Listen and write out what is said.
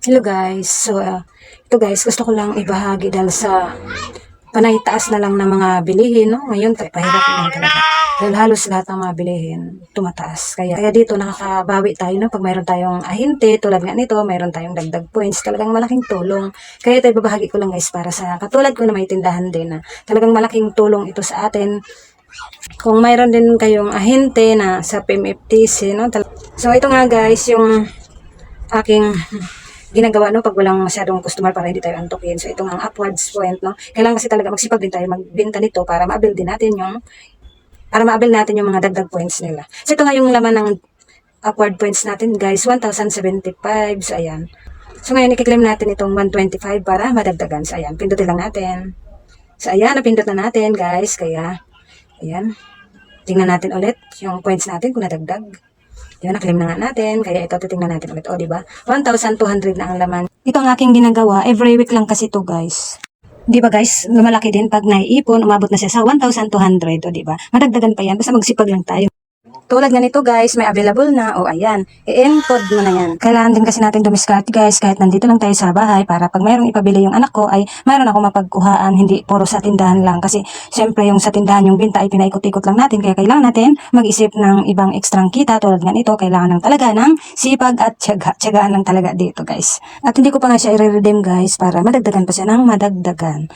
Hello guys. Ito guys, gusto ko lang ibahagi dahil sa panay taas na lang ng mga bilihin, no? Ngayon, pahirap na lang talaga. Dahil halos lahat ng mga bilihin tumataas. Kaya dito nakakabawi tayo, no? Pag mayroon tayong ahinte, tulad nga nito, mayroon tayong dagdag points, talagang malaking tulong. Kaya ito ibabahagi ko lang guys para sa katulad ko na may tindahan din na talagang malaking tulong ito sa atin. Kung mayroon din kayong ahinte na sa PMFTC, no? So ito nga guys, yung aking ginagawa, no, pag walang masyadong customer para hindi tayo antukin. So ito nga ang upwards point, no. Kailangan kasi talaga magsipag din tayo magbenta nito para ma-build din natin yung mga dagdag points nila. So ito nga yung laman ng upward points natin, guys, 1,075. So ayan. So ngayon i-claim natin itong 125 para madagdagan. So ayan, pindutin lang natin. So ayan, napindot na natin, guys. Kaya ayan. Tingnan natin ulit yung points natin kung nadagdag. Yun, na-claim na nga natin. Kaya ito, titingnan natin ulit. O, diba? 1,200 na ang laman. Ito ang aking ginagawa. Every week lang kasi to guys. Di ba guys, lumalaki din pag naiipon, umabot na siya sa 1,200. O, di ba? Madagdagan pa yan. Basta magsipag lang tayo. Tulad nga nito guys, may available na. O ayan, i-encode mo na yan. Kailangan din kasi natin dumiskarte guys, kahit nandito lang tayo sa bahay para pag mayroong ipabili yung anak ko ay mayroon ako mapagkuhaan, hindi puro sa tindahan lang. Kasi syempre yung sa tindahan, yung binta ay pinaikot-ikot lang natin. Kaya kailangan natin mag-isip ng ibang ekstrang kita. Tulad nga nito, kailangan ng talaga ng sipag at tiyaga. Tiyagaan lang talaga dito guys. At hindi ko pa nga siya i-redeem guys para madagdagan pa siya ng madagdagan.